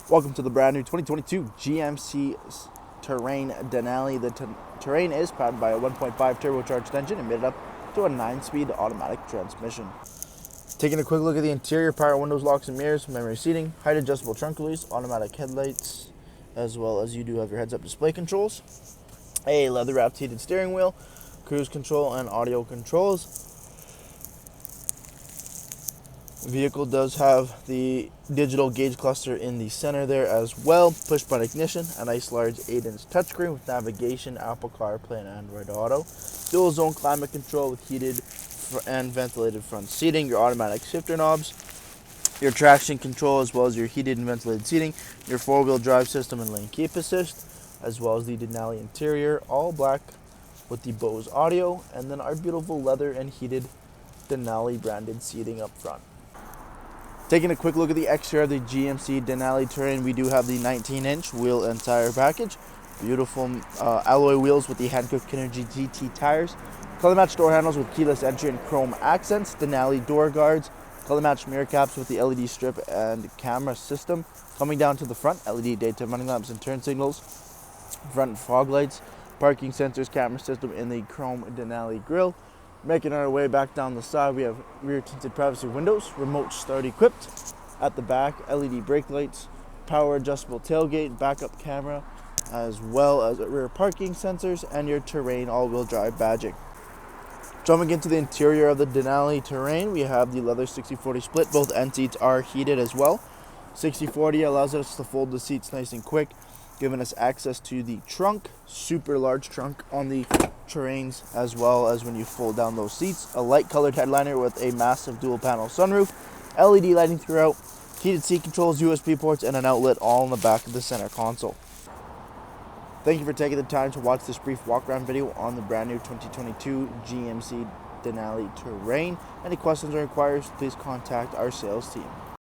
Welcome to the brand new 2022 GMC Terrain Denali. The Terrain is powered by a 1.5 turbocharged engine and made up to a 9-speed automatic transmission. Taking a quick look at the interior: power windows, locks and mirrors, memory seating, height adjustable trunk release, automatic headlights, as well as you do have your heads-up display controls, a leather-wrapped heated steering wheel, cruise control and audio controls. The vehicle does have the digital gauge cluster in the center there as well, push-button ignition, a nice large 8-inch touchscreen with navigation, Apple CarPlay and Android Auto, dual zone climate control with heated and ventilated front seating, your automatic shifter knobs, your traction control, as well as your heated and ventilated seating, your 4-wheel drive system and lane keep assist, as well as the Denali interior, all black with the Bose audio, and then our beautiful leather and heated Denali branded seating up front. Taking a quick look at the exterior of the GMC Denali Terrain, we do have the 19-inch wheel and tire package. Beautiful alloy wheels with the Hankook Energy GT tires. Color-matched door handles with keyless entry and chrome accents. Denali door guards. Color-matched mirror caps with the LED strip and camera system. Coming down to the front, LED daytime running lamps and turn signals. Front fog lights. Parking sensors, camera system in the chrome Denali grille. Making our way back down the side, we have rear tinted privacy windows, remote start equipped. At the back, LED brake lights, power adjustable tailgate, backup camera, as well as rear parking sensors and your Terrain all-wheel drive badging. Jumping into the interior of the Denali Terrain, we have the leather 60/40 split. Both end seats are heated as well. 60/40 allows us to fold the seats nice and quick, giving us access to the trunk, super large trunk on the Terrains, as well as when you fold down those seats. A light colored headliner with a massive dual panel sunroof, LED lighting throughout, heated seat controls, USB ports, and an outlet all in the back of the center console. Thank you for taking the time to watch this brief walk around video on the brand new 2022 GMC Denali Terrain. Any questions or inquiries, please contact our sales team.